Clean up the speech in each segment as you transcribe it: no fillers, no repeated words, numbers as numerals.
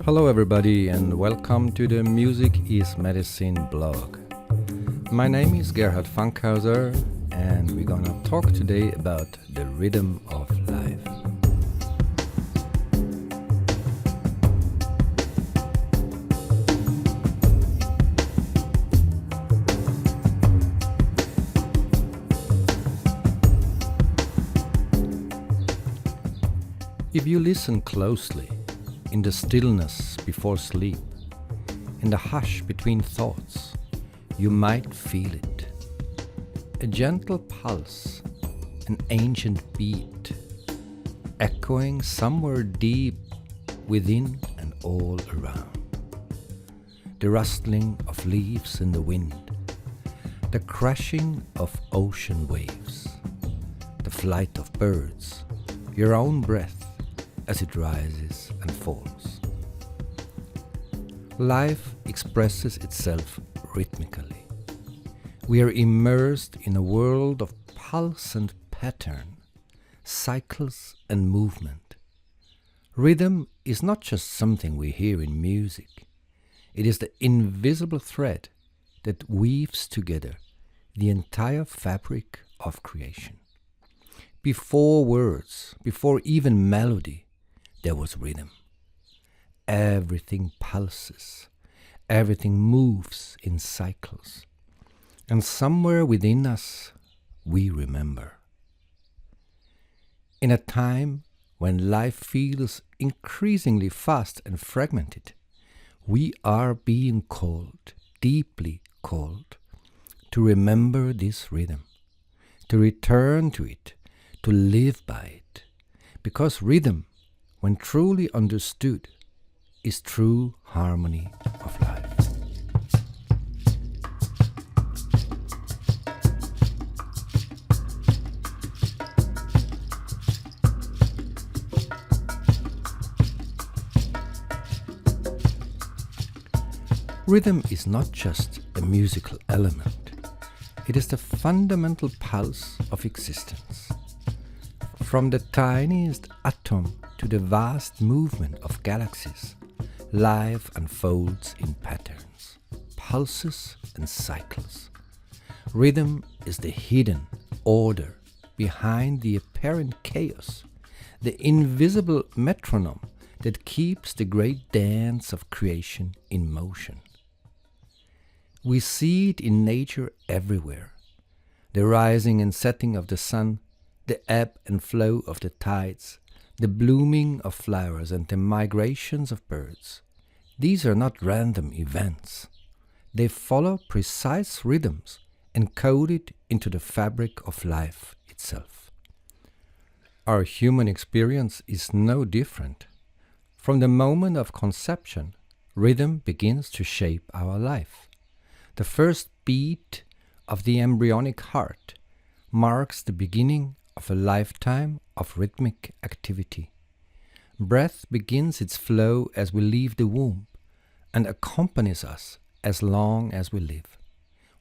Hello everybody and welcome to the Music is Medicine blog. My name is Gerhard Fankhauser and we're gonna talk today about the rhythm of life. If you listen closely, in the stillness before sleep, in the hush between thoughts, you might feel it. A gentle pulse, an ancient beat, echoing somewhere deep within and all around. The rustling of leaves in the wind, the crashing of ocean waves, the flight of birds, your own breath as it rises and falls. Life expresses itself rhythmically. We are immersed in a world of pulse and pattern, cycles and movement. Rhythm is not just something we hear in music. It is the invisible thread that weaves together the entire fabric of creation. Before words, before even melody, there was rhythm. Everything pulses, everything moves in cycles. And somewhere within us, we remember. In a time when life feels increasingly fast and fragmented, we are being called, deeply called, to remember this rhythm, to return to it, to live by it. Because rhythm, when truly understood, is true harmony of life. Rhythm is not just a musical element. It is the fundamental pulse of existence. From the tiniest atom to the vast movement of galaxies, life unfolds in patterns, pulses and cycles. Rhythm is the hidden order behind the apparent chaos, the invisible metronome that keeps the great dance of creation in motion. We see it in nature everywhere. The rising and setting of the sun, the ebb and flow of the tides, the blooming of flowers and the migrations of birds. These are not random events. They follow precise rhythms encoded into the fabric of life itself. Our human experience is no different. From the moment of conception, rhythm begins to shape our life. The first beat of the embryonic heart marks the beginning of a lifetime of rhythmic activity. Breath begins its flow as we leave the womb and accompanies us as long as we live.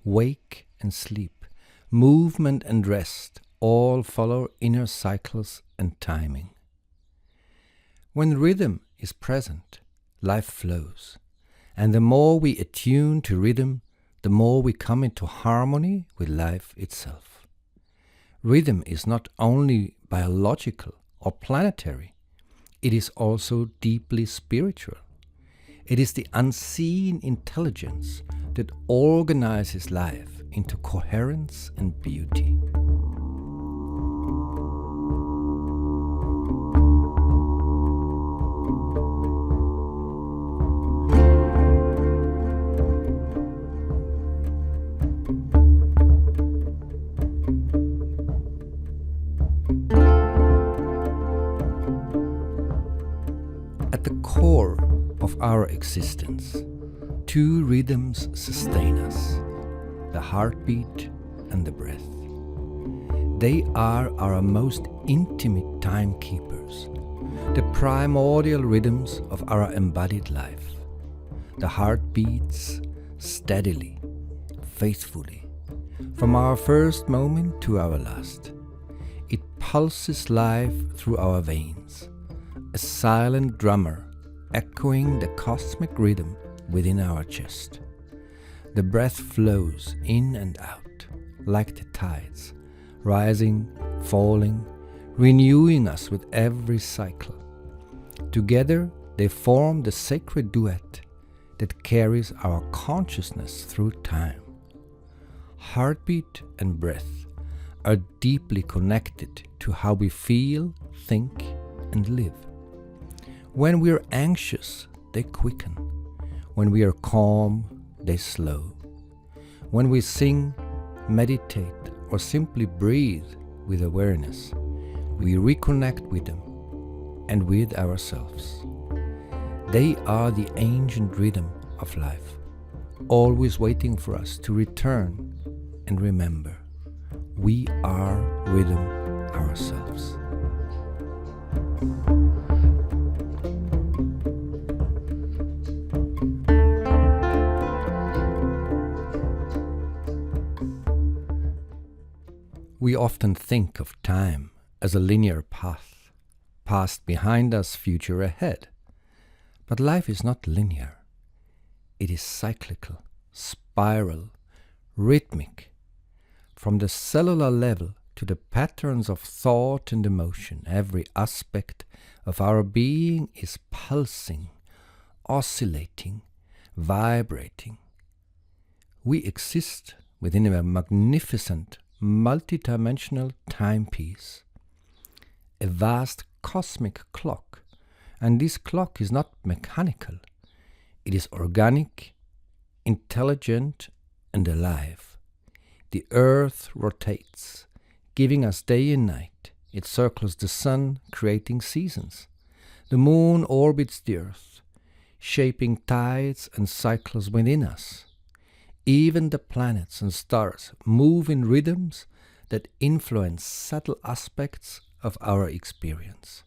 Wake and sleep, movement and rest all follow inner cycles and timing. When rhythm is present, life flows, and the more we attune to rhythm, the more we come into harmony with life itself. Rhythm is not only biological or planetary, it is also deeply spiritual. It is the unseen intelligence that organizes life into coherence and beauty. At the core of our existence, two rhythms sustain us, the heartbeat and the breath. They are our most intimate timekeepers, the primordial rhythms of our embodied life. The heart beats steadily, faithfully, from our first moment to our last. It pulses life through our veins, a silent drummer echoing the cosmic rhythm within our chest. The breath flows in and out like the tides, rising, falling, renewing us with every cycle. Together they form the sacred duet that carries our consciousness through time. Heartbeat and breath are deeply connected to how we feel, think, and live. When we are anxious, they quicken. When we are calm, they slow. When we sing, meditate, or simply breathe with awareness, we reconnect with them and with ourselves. They are the ancient rhythm of life, always waiting for us to return and remember. We are rhythm ourselves. We often think of time as a linear path, past behind us, future ahead. But life is not linear. It is cyclical, spiral, rhythmic. From the cellular level to the patterns of thought and emotion, every aspect of our being is pulsing, oscillating, vibrating. We exist within a magnificent, multidimensional timepiece, a vast cosmic clock, and this clock is not mechanical. It is organic, intelligent, and alive. The earth rotates, giving us day and night. It circles the sun, creating seasons. The moon orbits the earth, shaping tides and cycles within us. Even the planets and stars move in rhythms that influence subtle aspects of our experience,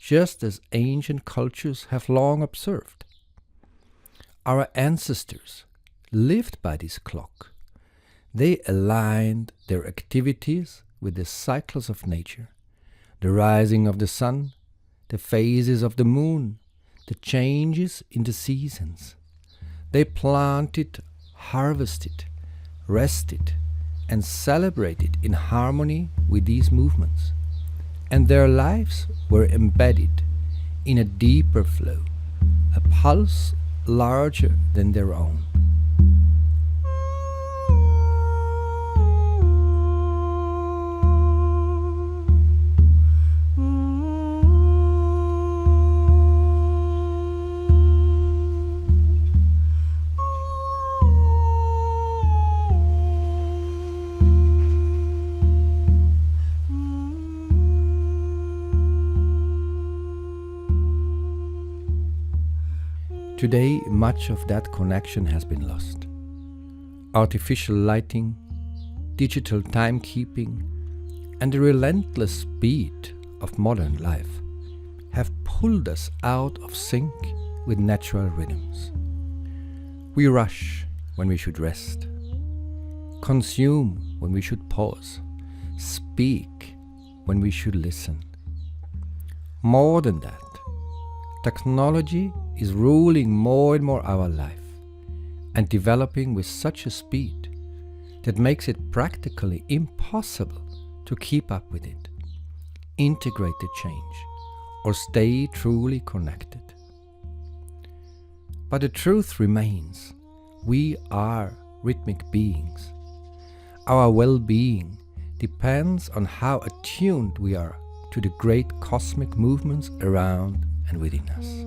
just as ancient cultures have long observed. Our ancestors lived by this clock. They aligned their activities with the cycles of nature, the rising of the sun, the phases of the moon, the changes in the seasons. They planted, harvested, rested, and celebrated in harmony with these movements, and their lives were embedded in a deeper flow, a pulse larger than their own. Today, much of that connection has been lost. Artificial lighting, digital timekeeping, and the relentless speed of modern life have pulled us out of sync with natural rhythms. We rush when we should rest, consume when we should pause, speak when we should listen. More than that, technology is ruling more and more our life and developing with such a speed that makes it practically impossible to keep up with it, integrate the change, or stay truly connected. But the truth remains, we are rhythmic beings. Our well-being depends on how attuned we are to the great cosmic movements around and within us.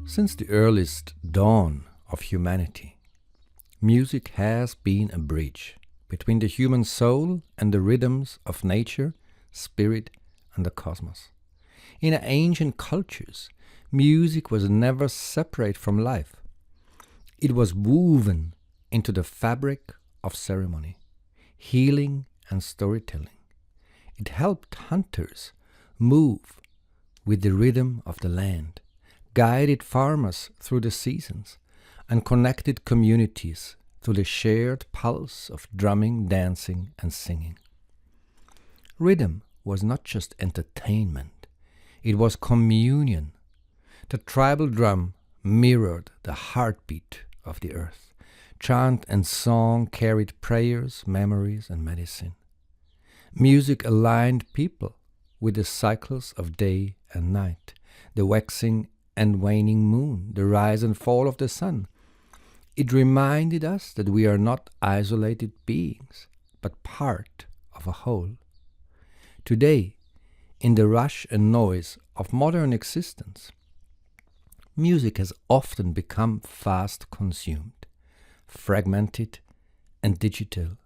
Since the earliest dawn of humanity, music has been a bridge between the human soul and the rhythms of nature, spirit, and the cosmos. In ancient cultures, music was never separate from life. It was woven into the fabric of ceremony, healing, and storytelling. It helped hunters move with the rhythm of the land, guided farmers through the seasons, and connected communities through the shared pulse of drumming, dancing, and singing. Rhythm was not just entertainment, it was communion. The tribal drum mirrored the heartbeat of the earth. Chant and song carried prayers, memories, and medicine. Music aligned people with the cycles of day and night, the waxing and waning moon, the rise and fall of the sun. It reminded us that we are not isolated beings, but part of a whole. Today, in the rush and noise of modern existence, music has often become fast consumed, fragmented and digital,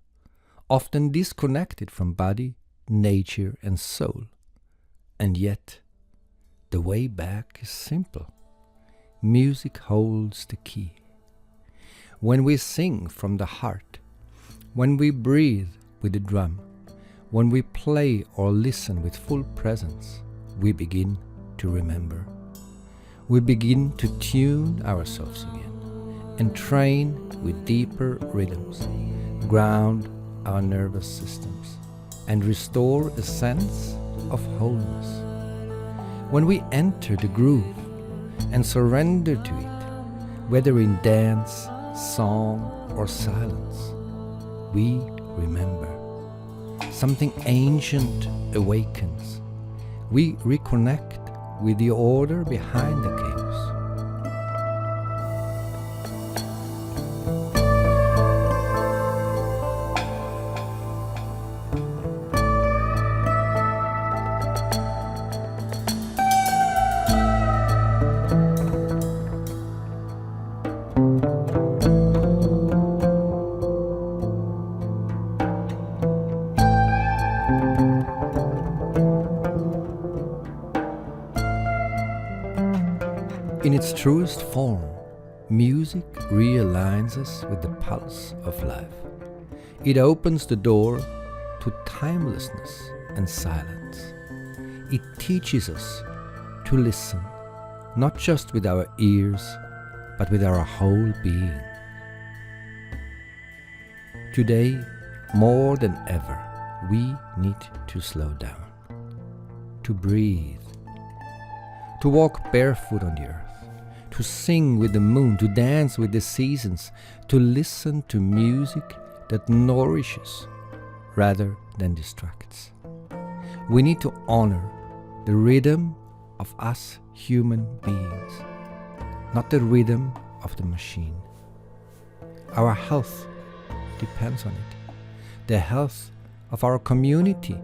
often disconnected from body, nature, and soul. And yet, the way back is simple. Music holds the key. When we sing from the heart, when we breathe with the drum, when we play or listen with full presence, we begin to remember. We begin to tune ourselves again and train with deeper rhythms, ground our nervous systems, and restore a sense of wholeness. When we enter the groove and surrender to it, whether in dance, song, or silence, we remember. Something ancient awakens. We reconnect with the order behind the chaos. In its truest form, music realigns us with the pulse of life. It opens the door to timelessness and silence. It teaches us to listen, not just with our ears, but with our whole being. Today, more than ever, we need to slow down, to breathe, to walk barefoot on the earth, to sing with the moon, to dance with the seasons, to listen to music that nourishes rather than distracts. We need to honor the rhythm of us human beings, not the rhythm of the machine. Our health depends on it. The health of our community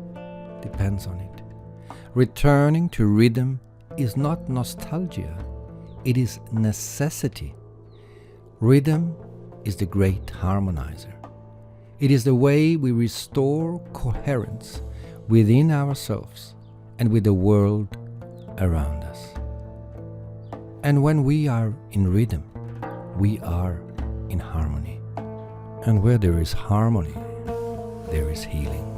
depends on it. Returning to rhythm is not nostalgia. It is necessity. Rhythm is the great harmonizer. It is the way we restore coherence within ourselves and with the world around us. And when we are in rhythm, we are in harmony. And where there is harmony, there is healing.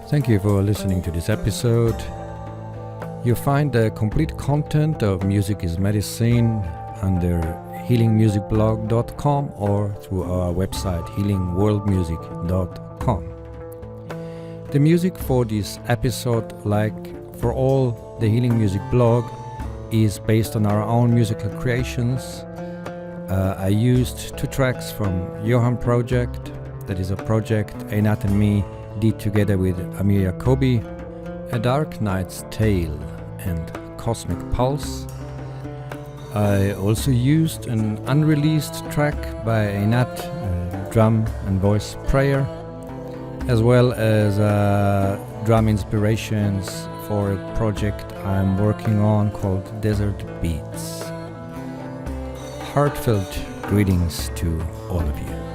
Thank you for listening to this episode. You'll find the complete content of Music is Medicine under healingmusicblog.com or through our website healingworldmusic.com. The music for this episode, like for all the Healing Music blog, is based on our own musical creations. I used 2 tracks from Johan Project, that is a project Einat and me did together with Amir Jacobi, A Dark Knight's Tale and Cosmic Pulse. I also used an unreleased track by Einat, drum and voice prayer, as well as drum inspirations for a project I'm working on called Desert Beats. Heartfelt greetings to all of you.